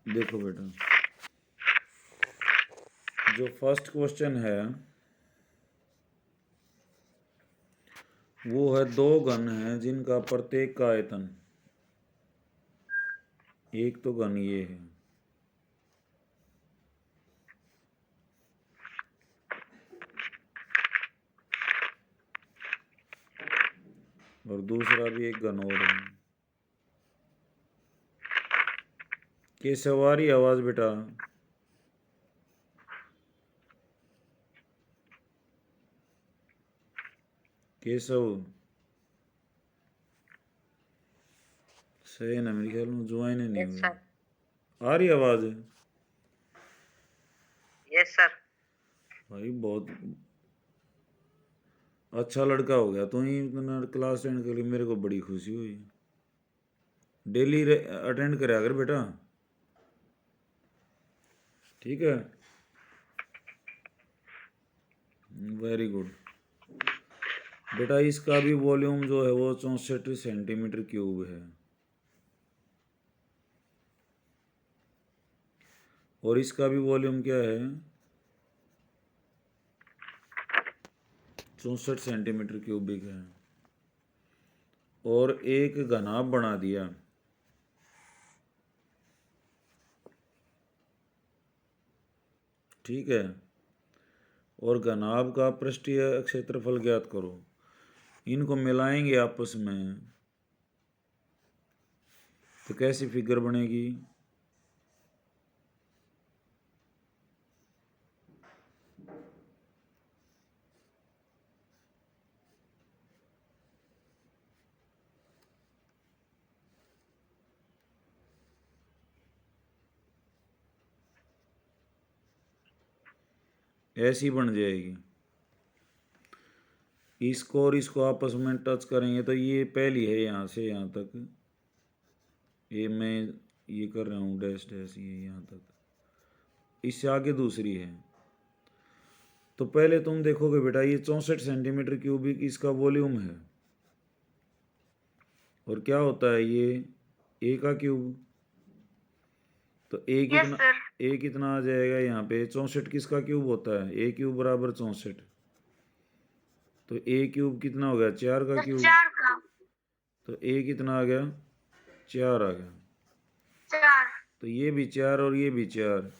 देखो बेटा, जो फर्स्ट क्वेश्चन है वो है दो घन हैं जिनका प्रत्येक का आयतन, एक तो घन ये है और दूसरा भी एक घन और है। के सवारी आवाज बेटा, केशव सही ना, मेरे ख्याल में ज्वाइन ही नहीं यस हुई। सर। आ रही आवाज? Yes sir. भाई बहुत अच्छा लड़का हो गया तू ही क्लास 10 के लिए, मेरे को बड़ी खुशी हुई। डेली अटेंड करा कर बेटा, ठीक है? वेरी गुड बेटा। इसका भी वॉल्यूम जो है वो 64 सेंटीमीटर क्यूब है और इसका भी वॉल्यूम क्या है, 64 सेंटीमीटर क्यूबिक है। और एक घनाभ बना दिया, ठीक है? और घनाभ का पृष्ठीय क्षेत्रफल ज्ञात करो। इनको मिलाएंगे आपस में तो कैसी फिगर बनेगी? ऐसी बन जाएगी। इसको और इसको आपस में टच करेंगे तो ये पहली है यहाँ से यहाँ तक, ये मैं ये कर रहा हूँ डैश डैश, ये यहाँ तक, इससे आगे दूसरी है। तो पहले तुम देखोगे बेटा ये 64 सेंटीमीटर क्यूबिक इसका वॉल्यूम है और क्या होता है ये ए का क्यूब, तो ए कितना, ए कितना आ जाएगा यहाँ पे, 64 किसका क्यूब होता है, ए क्यूब बराबर 64, तो ए क्यूब कितना हो गया, 4 का क्यूब, तो ए कितना आ गया, 4 आ गया। तो ये भी 4 और ये भी 4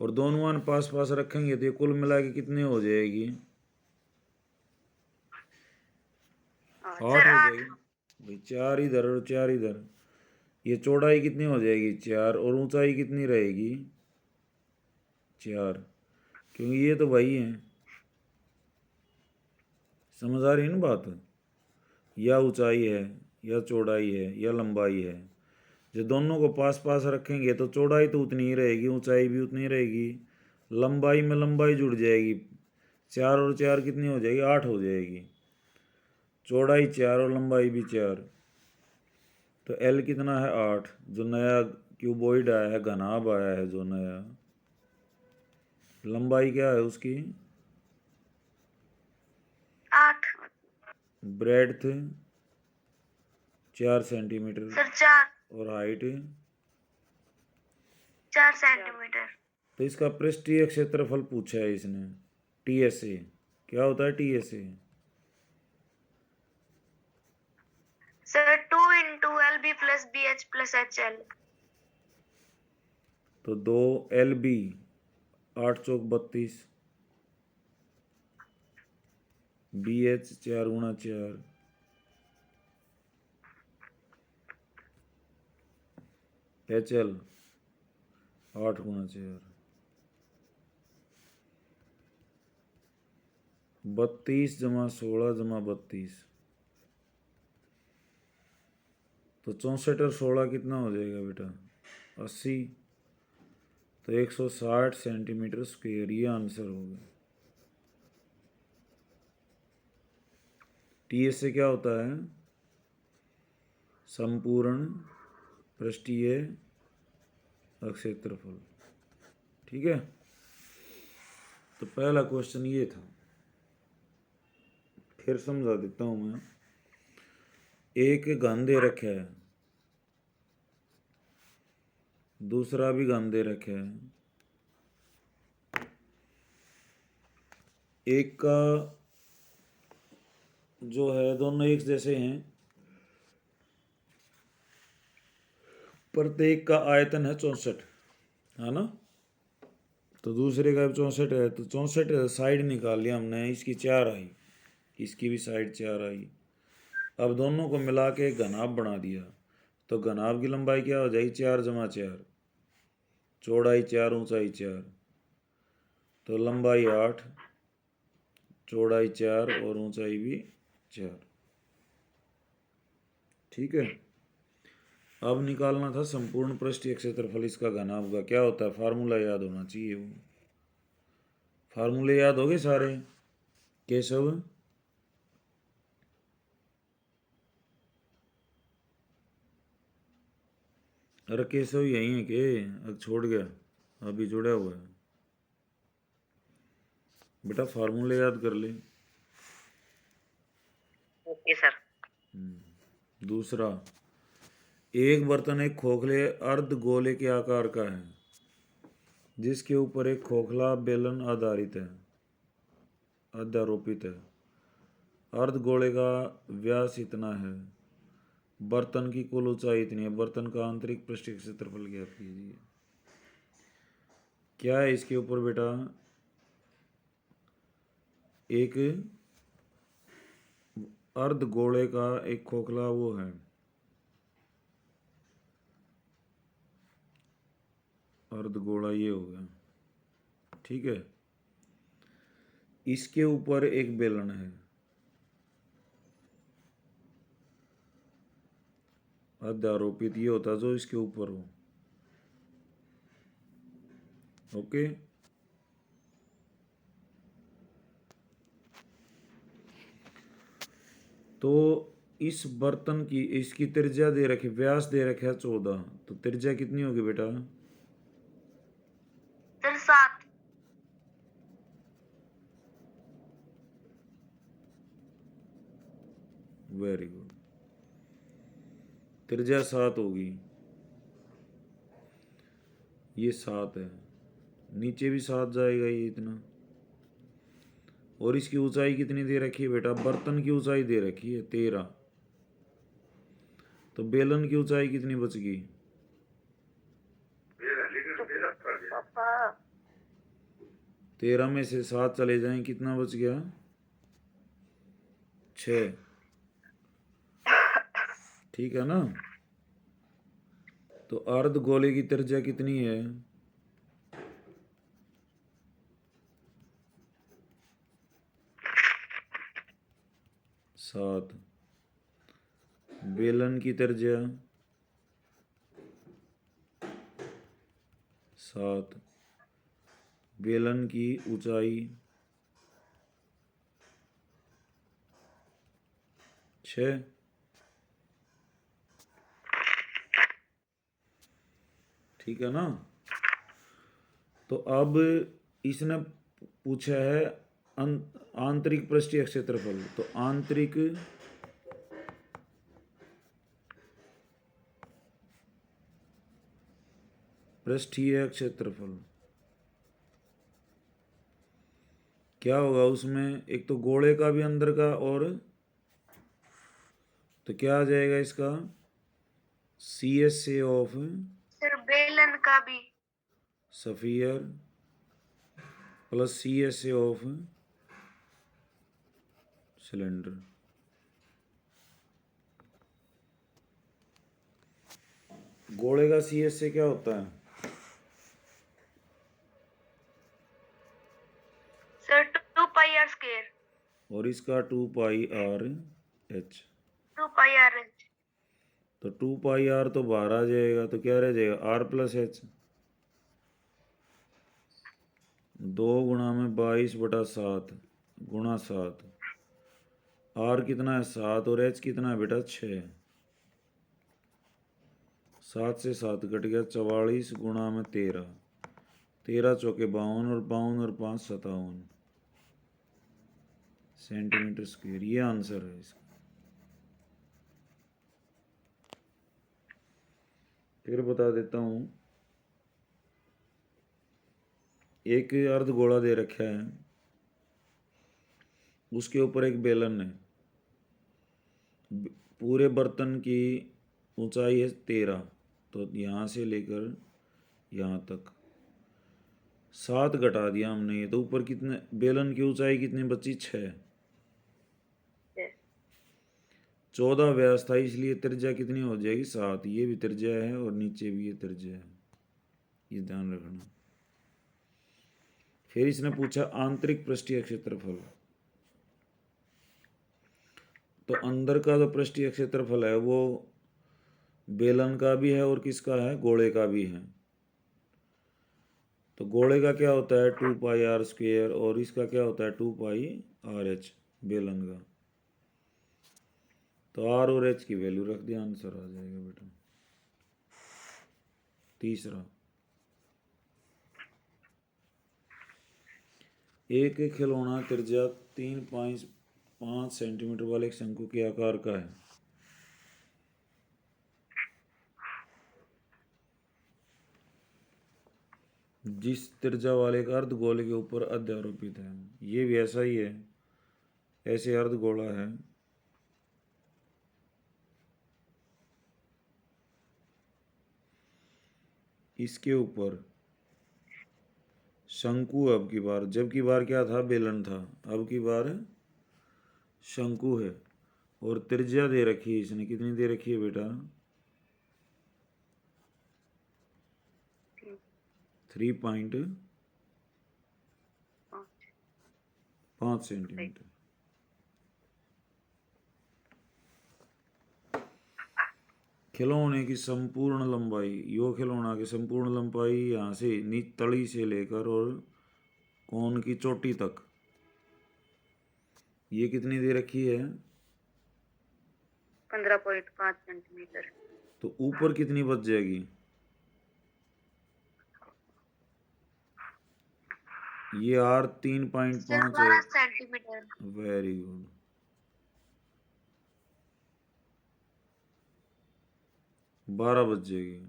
और दोनों मान पास पास रखेंगे तो ये कुल मिला के कितने हो जाएगी, 8 हो जाएगी भाई। 4 इधर और 4 इधर, ये चौड़ाई कितनी हो जाएगी, 4, और ऊंचाई कितनी रहेगी, 4, क्योंकि ये तो वही है। समझ आ रही है ना बात? या ऊंचाई है या चौड़ाई है या लंबाई है, जो दोनों को पास पास रखेंगे तो चौड़ाई तो उतनी ही रहेगी, ऊंचाई भी उतनी ही रहेगी, लंबाई में लंबाई जुड़ जाएगी, 4 और 4 कितनी हो जाएगी, 8 हो जाएगी। चौड़ाई 4 और लंबाई भी 4, तो एल कितना है, 8। जो नया क्यूबॉइड आया है, घनाभ आया है जो नया, लंबाई क्या है उसकी, 8। Breadth 4 centimetre sir 4। और हाइट 4 सेंटीमीटर। तो इसका पृष्ठीय क्षेत्रफल पूछा है इसने, टीएसए। क्या होता है TSA? Sir 2 into LB plus BH plus HL। तो 2 LB 8 चौक 32, BH 4 गुणा 4, HL 8 गुणा 4, 32 जमा 16 जमा 32, तो 64 और 16 कितना हो जाएगा बेटा, 80, तो 160 सेंटीमीटर स्क्वेयर, ये आंसर हो गया। टीएस से क्या होता है, संपूर्ण पृष्ठीय क्षेत्रफल, ठीक है? तो पहला क्वेश्चन ये था, फिर समझा देता हूं मैं। एक घन दे रखा है, दूसरा भी घन दे रखे है। एक का जो है दोनों एक जैसे हैं, प्रत्येक का आयतन है 64, है ना। तो दूसरे का 64 है, तो 64 साइड निकाल लिया हमने, इसकी 4 आई, इसकी भी साइड 4 आई। अब दोनों को मिला के एक घनाभ बना दिया, तो घनाभ की लंबाई क्या हो जाएगी, 4 जमा 4, चौड़ाई 4, ऊंचाई 4, तो लंबाई 8, चौड़ाई 4 और ऊंचाई भी 4। ठीक है। अब निकालना था संपूर्ण पृष्ठीय क्षेत्रफल इसका घनाभ का। क्या होता है, फार्मूला याद होना चाहिए। वो फार्मूले याद हो गए सारे केशव? अरे केशव यही है कि अब छोड़ गया, अभी जुड़ा हुआ है बेटा, फार्मूले याद कर ले। Okay sir. दूसरा, एक बर्तन एक खोखले अर्ध गोले के आकार का है, जिसके ऊपर एक खोखला बेलन आधारित है, अध्यारोपित है। अर्ध गोले का व्यास इतना है, बर्तन की कुल ऊंचाई इतनी है, बर्तन का आंतरिक पृष्ठीय क्षेत्रफल ज्ञात कीजिए। क्या है इसके ऊपर बेटा, एक अर्ध गोले का एक खोखला वो है, अर्ध गोला ये हो गया, ठीक है। इसके ऊपर एक बेलन है, अध्यारोपित ये होता जो इसके ऊपर हो। ओके। तो इस बर्तन की इसकी त्रिज्या दे रखी, व्यास दे रखा है 14, तो त्रिज्या कितनी होगी बेटा? सर 7। वेरी गुड, त्रिज्या 7 होगी, ये 7 है, नीचे भी 7 जाएगा ये इतना। और इसकी ऊंचाई कितनी दे रखी है बेटा, बर्तन की ऊंचाई दे रखी है 13, तो बेलन की ऊंचाई कितनी बच गई? पापा 13 में से 7 चले जाएं, कितना बच गया? 6। ठीक है ना। तो अर्ध गोले की त्रिज्या कितनी है? 7। बेलन की त्रिज्या 7, बेलन की ऊंचाई 6। ठीक है ना। तो अब इसने पूछा है आंतरिक पृष्ठीय क्षेत्रफल, तो आंतरिक पृष्ठीय क्षेत्रफल क्या होगा उसमें, एक तो गोले का भी अंदर का, और तो क्या आ जाएगा इसका, C S A of sir बेलन का भी। Sphere plus C S A of cylinder. गोले का सी एस ए क्या होता है? Sir 2 pi r square. और इसका 2 pi r h. 2 pi r h. तो 2 पाई आर तो बाहर आ जाएगा, तो क्या रह जाएगा, आर प्लस एच, 2 गुणा में 22/7 गुणा 7, आर कितना है 7 और एच कितना है बेटा 6, 7 से 7 कट गया, 44 गुणा में 13, 13 चौके 52 और 52 और 5 57 सेंटीमीटर स्क्वायर। ये आंसर है इसका। फिर बता देता हूँ, एक अर्ध गोला दे रखा है, उसके ऊपर एक बेलन है, पूरे बर्तन की ऊंचाई है 13, तो यहाँ से लेकर यहाँ तक 7 घटा दिया हमने, ये तो ऊपर कितने, बेलन की ऊंचाई कितनी बची, 6। 14 व्यास था, इसलिए त्रिज्या कितनी हो जाएगी, 7। ये भी त्रिज्या है और नीचे भी ये त्रिज्या है, ये ध्यान रखना। फिर इसने पूछा आंतरिक पृष्ठीय क्षेत्रफल। तो अंदर का जो पृष्ठीय क्षेत्रफल है वो बेलन का भी है और किसका है, गोले का भी है। तो गोले का क्या होता है 2πr², और इसका क्या होता है 2πrh, बेलन का। तो r और h की वैल्यू रख दिया, आंसर आ जाएगा बेटा। तीसरा, एक खिलौना त्रिज्या 3.5 सेंटीमीटर वाले एक शंकु के आकार का है। जिस त्रिज्या वाले का अर्धगोले के ऊपर अध्यारोपित है, ये भी ऐसा ही है, ऐसे अर्धगोला है, इसके ऊपर शंकु, अब की बार, जब की बार क्या था, बेलन था, अब की बार शंकु है, और त्रिज्या दे रखी है इसने, कितनी दे रखी है बेटा, 3.5 सेंटीमीटर। खिलौने की संपूर्ण लंबाई, यो खिलौना की संपूर्ण लंबाई यहाँ से तली से लेकर और कोन की चोटी तक, ये कितनी दे रखी है, 15.5 सेंटीमीटर। तो ऊपर कितनी बच जाएगी, ये r 3.5 है, 12 सेंटीमीटर। Very good. बारह बच जाएगी।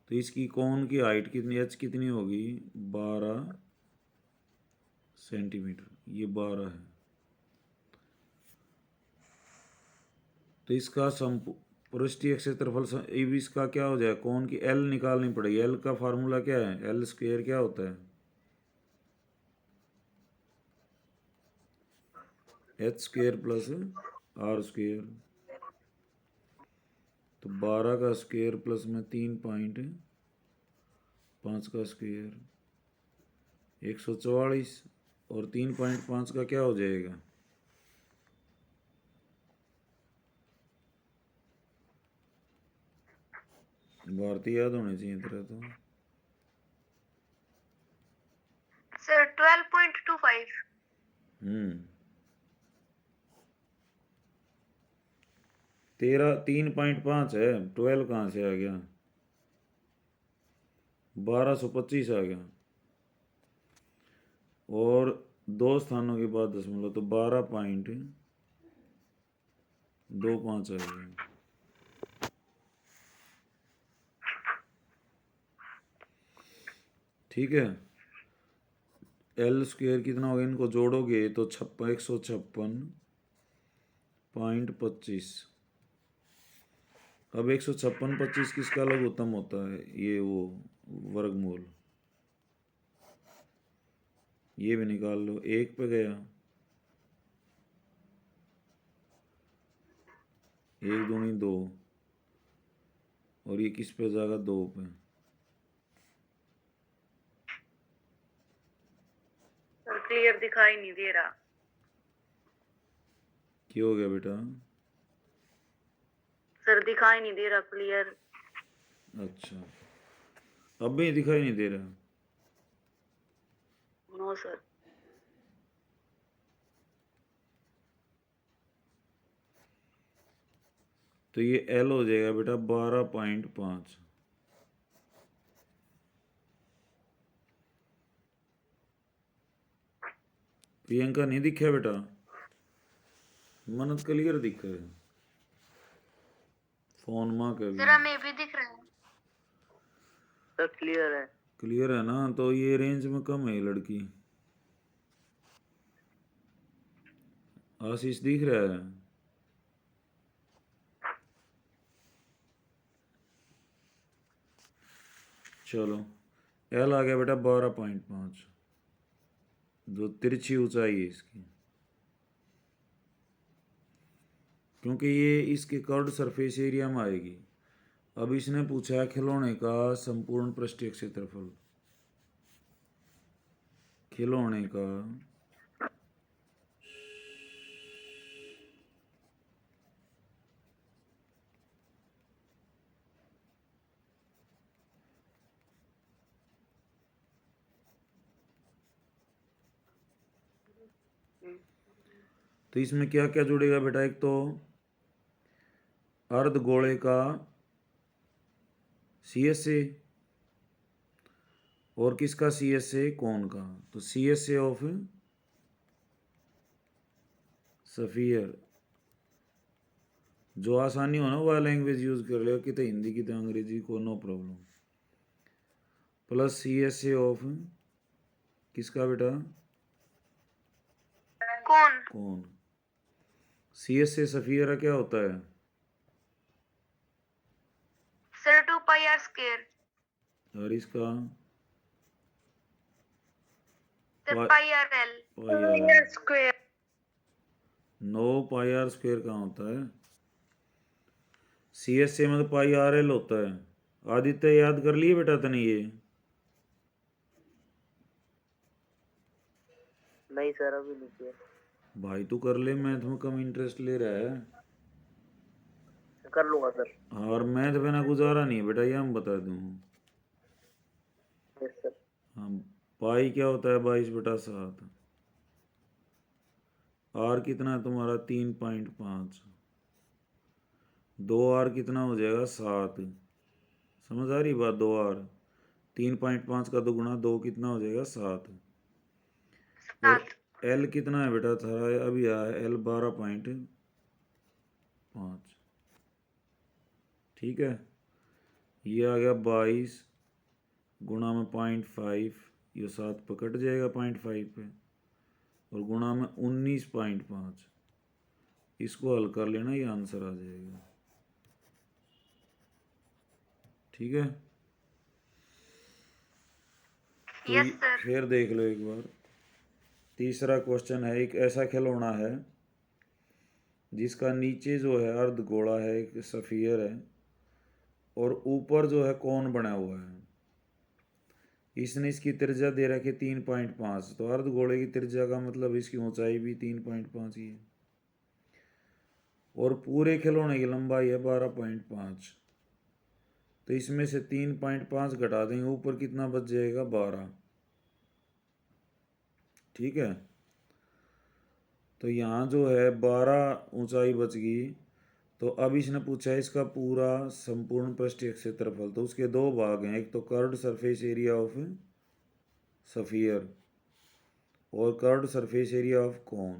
तो इसकी कोन की हाइट कितनी, h कितनी होगी, 12 सेंटीमीटर, ये 12 है। तो इसका पृष्ठीय क्षेत्रफल अब इसका क्या हो जाएगा, कोन की L निकालनी पड़ेगी। L का फार्मूला क्या है, L² क्या होता है, h² प्लस r²। तो 12 का स्क्वायर प्लस में 3.5 का स्क्वायर 144, और 3.5 का क्या हो जाएगा, भारतीय याद होने चाहिए तेरा तो। सर 12.25। 3.5 है, 12 कहाँ से आ गया, 1225 आ गया, और 2 स्थानों के बाद दशमलव, तो 12.25 आ गया। ठीक है, L² कितना होगा, इनको जोड़ोगे तो 156.25। अब 156.25 किसका लघुत्तम होता है, ये वो वर्गमूल, ये भी निकाल लो, 1 पे गया, 1 दूनी 2, और ये किस पे जाएगा, 2 पे। सर क्लियर दिखाई नहीं दे रहा। क्या हो गया बेटा, सर दिखाई नहीं दे रहा क्लियर। अच्छा, अब भी दिखाई नहीं दे रहा, नो सर। तो ये L हो जाएगा बेटा 12.5। प्रियंका नहीं दिखा बेटा, मनत क्लियर दिख रहा है, फोन माँ का भी सर हमें भी दिख रहा है। सर क्लियर है। क्लियर है ना? तो ये रेंज में कम है ये लड़की। आशीष दिख रहा है? चलो, एल आ गया बेटा 12.5, जो तिरछी ऊंचाई है इसकी, क्योंकि ये इसके कर्व्ड सरफेस एरिया में आएगी। अब इसने पूछा है खिलौने का संपूर्ण पृष्ठीय क्षेत्रफल। खिलौने का तो इसमें क्या क्या जुड़ेगा बेटा? एक तो अर्ध गोले का CSA, और किसका CSA? कोन का। तो CSA ऑफ सफियर, जो आसानी हो ना वह लैंग्वेज यूज कर ले, कितने हिंदी कितने अंग्रेजी को no problem. Plus CSA of किसका बेटा? कौन? कोन। CSA सफियर का क्या होता है? Sir 2 pi r square. और इसका sir pi r l. Pi r square. 9 pi r square कहाँ होता है? CSA में तो पाई आर एल होता है। आदित्य याद कर लिए बेटा तने ये? नहीं सर, अभी नहीं किया। भाई तू कर ले, मैथ में कम इंटरेस्ट ले रहा है। कर लूंगा सर। और मैथ बिना गुजारा नहीं है बेटा, ये हम बता दूँ। Yes sir. हाँ, पाई क्या होता है? 22/7। आर कितना है तुम्हारा? 3.5। 2R कितना हो जाएगा? 7। समझ आ रही बात? 2R 3.5 का दोगुना 2 कितना हो जाएगा? 7। और 7। L कितना है बेटा था? अभी आया L 12.5। ठीक है, ये आ गया 22 गुणा में 0.5, ये 7 पे कट जाएगा 0.5 पे, और गुणा में 19.5। इसको हल कर लेना, ये आंसर आ जाएगा। ठीक है, तो यस सर। फिर देख लो एक बार। तीसरा क्वेश्चन है, एक ऐसा खिलौना है जिसका नीचे जो है अर्ध गोला है, एक सफियर है, और ऊपर जो है कौन बना हुआ है। इसने इसकी त्रिज्या दे रखी 3.5, तो अर्ध गोले की त्रिज्या का मतलब इसकी ऊंचाई भी 3.5 ही है, और पूरे खिलौने की लंबाई है 12.5। तो इसमें से 3.5 घटा देंगे, ऊपर कितना बच जाएगा? 12। ठीक है, तो यहाँ जो है 12 ऊंचाई बच गई। तो अब इसने पूछा है इसका पूरा संपूर्ण पृष्ठीय क्षेत्रफल। तो उसके दो भाग हैं, एक तो curved surface area of sphere और curved surface area of cone.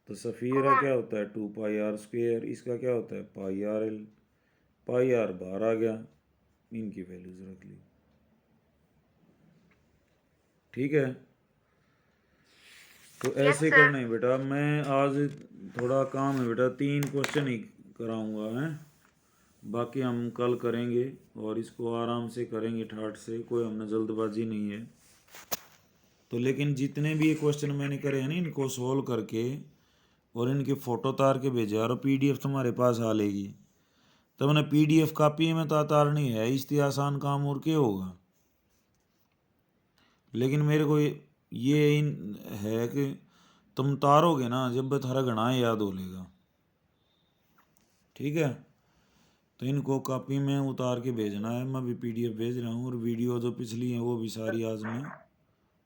तो सफियर का क्या होता है? 2 पाई आर स्क्वायर। इसका क्या होता है? पाई आर एल। पाई आर बाहर आ गया, इनकी वैल्यूज रख ली। ठीक है, तो ऐसे करना है बेटा। मैं आज थोड़ा काम है बेटा, 3 क्वेश्चन ही कराऊंगा है, बाकी हम कल करेंगे, और इसको आराम से करेंगे ठाठ से, कोई हमने जल्दबाजी नहीं है। तो लेकिन जितने भी ये क्वेश्चन मैंने करे हैं ना, इनको सोल्व करके और इनके फ़ोटो तार के भेजा, और PDF तुम्हारे पास आ लेगी। तो मैंने PDF कॉपी में तो तारनी है, इससे आसान काम और क्या होगा। लेकिन मेरे को ये है कि तुम तारोगे ना जब थारा घना याद हो लेगा। ठीक है, तो इनको कॉपी में उतार के भेजना है। मैं भी PDF भेज रहा हूँ, और वीडियो जो पिछली हैं वो भी सारी आज मैं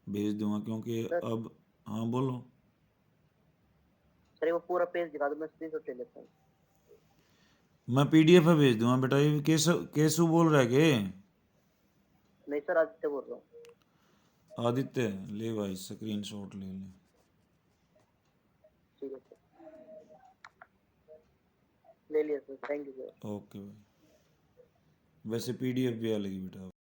भेज दूंगा, क्योंकि अब। हाँ बोलो। सर वो पूरा पेज दिखा दो, मैं स्क्रीनशॉट ले लेता हूँ। मैं PDF में भेज दूंगा बेटा। ये केसु केसु बोल रहा है के? नहीं सर, आदित्य बोल रहा हूँ। आदित्य, ले भाई स्क्रीनशॉट ले ले। ठीक है सर, ले लिया sir, thank you sir. Okay भाई, वैसे PDF भी आ लेगी बेटा।